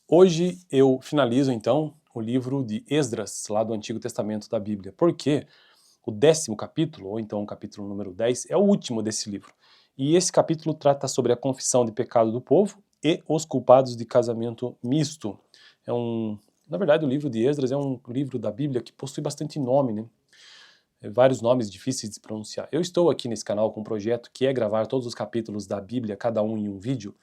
Hoje eu finalizo então o livro de Esdras, lá do Antigo Testamento da Bíblia, porque o 10º capítulo, ou então o capítulo número 10, é o último desse livro. E esse capítulo trata sobre a confissão de pecado do povo e os culpados de casamento misto. Na verdade, o livro de Esdras é um livro da Bíblia que possui bastante nome, né? Vários nomes difíceis de pronunciar. Eu estou aqui nesse canal com um projeto que é gravar todos os capítulos da Bíblia, cada um em um vídeo,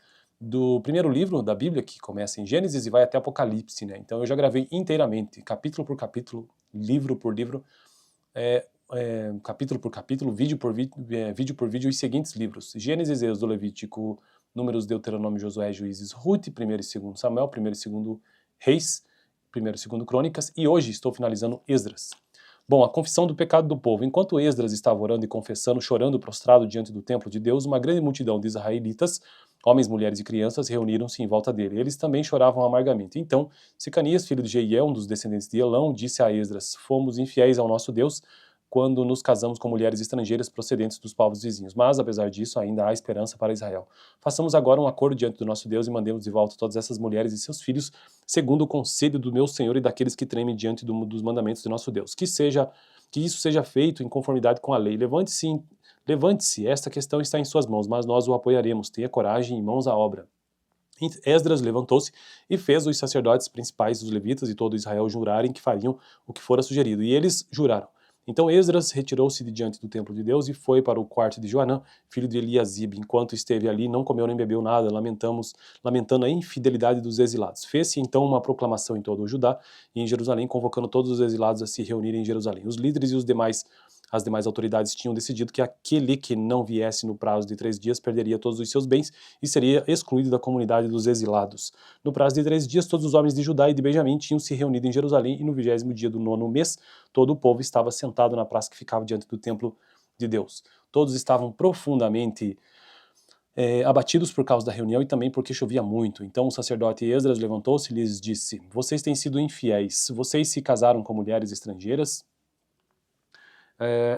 do primeiro livro da Bíblia, que começa em Gênesis e vai até Apocalipse, né? Então eu já gravei inteiramente, capítulo por capítulo, livro por livro, capítulo por capítulo, vídeo por vídeo, os seguintes livros: Gênesis, Êxodo, Levítico, Números, Deuteronômio, Josué, Juízes, Ruth, 1º e 2º Samuel, 1º e 2º Reis, 1º e 2º Crônicas, e hoje estou finalizando Esdras. Bom, a confissão do pecado do povo. Enquanto Esdras estava orando e confessando, chorando prostrado diante do templo de Deus, uma grande multidão de israelitas, homens, mulheres e crianças, reuniram-se em volta dele. Eles também choravam amargamente. Então, Secanias, filho de Jeiel, um dos descendentes de Elão, disse a Esdras: Fomos infiéis ao nosso Deus quando nos casamos com mulheres estrangeiras procedentes dos povos vizinhos. Mas, apesar disso, ainda há esperança para Israel. Façamos agora um acordo diante do nosso Deus e mandemos de volta todas essas mulheres e seus filhos, segundo o conselho do meu Senhor e daqueles que tremem diante dos mandamentos do nosso Deus. Que isso seja feito em conformidade com a lei. Levante-se, esta questão está em suas mãos, mas nós o apoiaremos. Tenha coragem e mãos à obra. Esdras levantou-se e fez os sacerdotes principais, os levitas e todo Israel jurarem que fariam o que fora sugerido. E eles juraram. Então Esdras retirou-se de diante do templo de Deus e foi para o quarto de Joanã, filho de Eliasibe. Enquanto esteve ali, não comeu nem bebeu nada, lamentando a infidelidade dos exilados. Fez-se então uma proclamação em todo o Judá e em Jerusalém, convocando todos os exilados a se reunirem em Jerusalém. Os líderes e as demais autoridades tinham decidido que aquele que não viesse no prazo de 3 dias perderia todos os seus bens e seria excluído da comunidade dos exilados. No prazo de 3 dias, todos os homens de Judá e de Benjamim tinham se reunido em Jerusalém, e no 20º dia do 9º mês, todo o povo estava sentado na praça que ficava diante do templo de Deus. Todos estavam profundamente abatidos por causa da reunião e também porque chovia muito. Então o sacerdote Esdras levantou-se e lhes disse: Vocês têm sido infiéis, vocês se casaram com mulheres estrangeiras,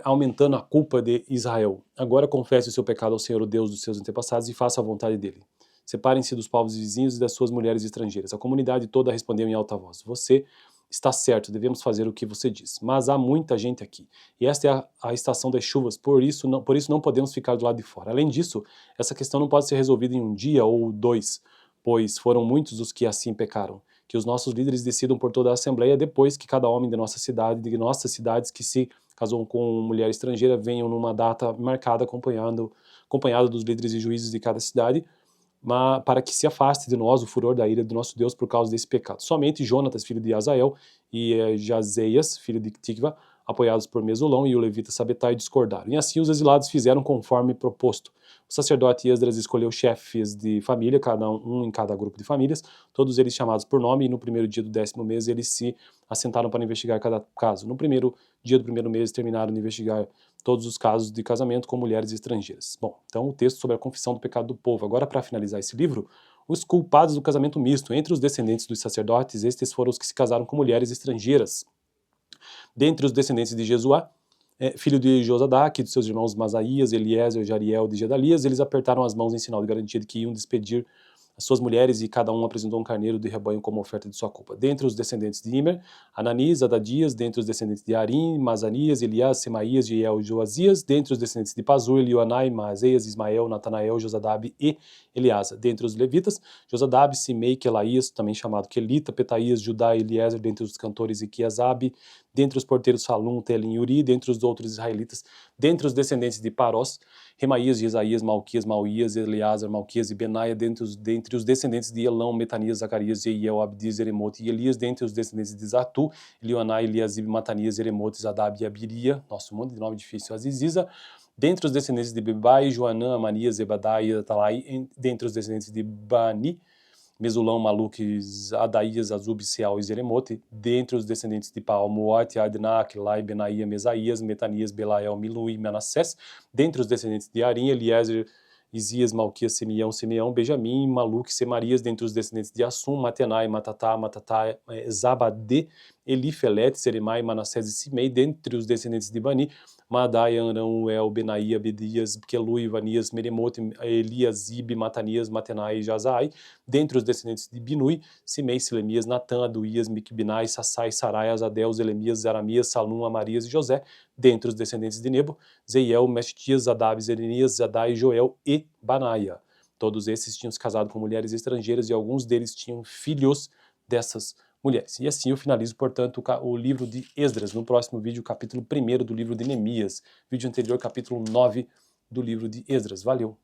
aumentando a culpa de Israel. Agora confesse o seu pecado ao Senhor, o Deus dos seus antepassados, e faça a vontade dele. Separem-se dos povos vizinhos e das suas mulheres estrangeiras. A comunidade toda respondeu em alta voz: Você está certo, devemos fazer o que você diz. Mas há muita gente aqui, e esta é a estação das chuvas, por isso não podemos ficar do lado de fora. Além disso, essa questão não pode ser resolvida em um dia ou 2, pois foram muitos os que assim pecaram. Que os nossos líderes decidam por toda a Assembleia, depois que cada homem de nossa cidade, de nossas cidades que se casou com mulher estrangeira, venham numa data marcada acompanhado dos líderes e juízes de cada cidade, para que se afaste de nós o furor da ira do nosso Deus por causa desse pecado. Somente Jonatas, filho de Azael, e Jazeias, filho de Tikva, apoiados por Mesulão e o levita Sabetai, discordaram. E assim os exilados fizeram conforme proposto. O sacerdote Esdras escolheu chefes de família, cada um em cada grupo de famílias, todos eles chamados por nome, e no primeiro dia do 10º mês eles se assentaram para investigar cada caso. No primeiro dia do primeiro mês terminaram de investigar todos os casos de casamento com mulheres estrangeiras. Bom, então o texto sobre a confissão do pecado do povo. Agora, para finalizar esse livro, os culpados do casamento misto. Entre os descendentes dos sacerdotes, estes foram os que se casaram com mulheres estrangeiras. Dentre os descendentes de Jesuá, filho de Josadaque, de seus irmãos Masaías, Eliezer, Jariel de Gedalias, eles apertaram as mãos em sinal de garantia de que iam despedir as suas mulheres, e cada um apresentou um carneiro de rebanho como oferta de sua culpa. Dentre os descendentes de Imer, Ananias, Adadias; dentre os descendentes de Arim, Mazanias, Elias, Semaías, Jeiel e Joazias; dentre os descendentes de Pazur, Elionai, Maazeias, Ismael, Natanael, Josadabe e Eliasa; dentre os levitas, Josadabe, Simei, Quelaías, também chamado Quelita, Petaías, Judá e Eliezer; dentre os cantores, Iquiasabe; dentre os porteiros, Salum, Telim e Uri; dentre os outros israelitas, dentre os descendentes de Parós, Remaías, Isaías, Malquias, Mauías, Eleazar, Malquias e Benaia; dentre os descendentes de Elão, Metanias, Zacarias, Jeiel, Abdias, Eremote e Elias; dentre os descendentes de Zatu, Elionai, Eliasib, Matanias, Eremote, Zadab e Abiria; nossa, um monte de nome difícil, Aziziza; dentre os descendentes de Bebai, Joanã, Amanias, Ebadai e Atalai; dentre os descendentes de Bani, Mesulão, Maluques, Adaías, Azub, Seal e Zeremote; dentre os descendentes de Paal, Moate, Adná, Lai, Benaía, Mesaías, Metanias, Belael, Milu e Manassés; dentre os descendentes de Arim, Eliezer, Isias, Malquias, Simeão, Benjamim, Maluque, Semarias; dentre os descendentes de Assum, Matenai, Matatá, Zabade, Elifelete, Seremai, Manassés e Simei; dentre os descendentes de Bani, Maadaia, Arão, El, Benaía, Bedias, Quelui, Vanias, Meremote, Eliasib, Matanias, Matenai e Jazai. Dentre os descendentes de Binui, Simei, Silemias, Natã, Aduías, Miquibinai, Sassai, Sarai, Azadel, Zelemias, Zaramias, Salum, Amarias e José. Dentre os descendentes de Nebo, Zeiel, Mestias, Zadab, Zerenias, Zadai, Joel e Banaia. Todos esses tinham se casado com mulheres estrangeiras e alguns deles tinham filhos dessas mulheres. E assim eu finalizo, portanto, o livro de Esdras. No próximo vídeo, capítulo 1º do livro de Neemias. Vídeo anterior, capítulo 9 do livro de Esdras. Valeu!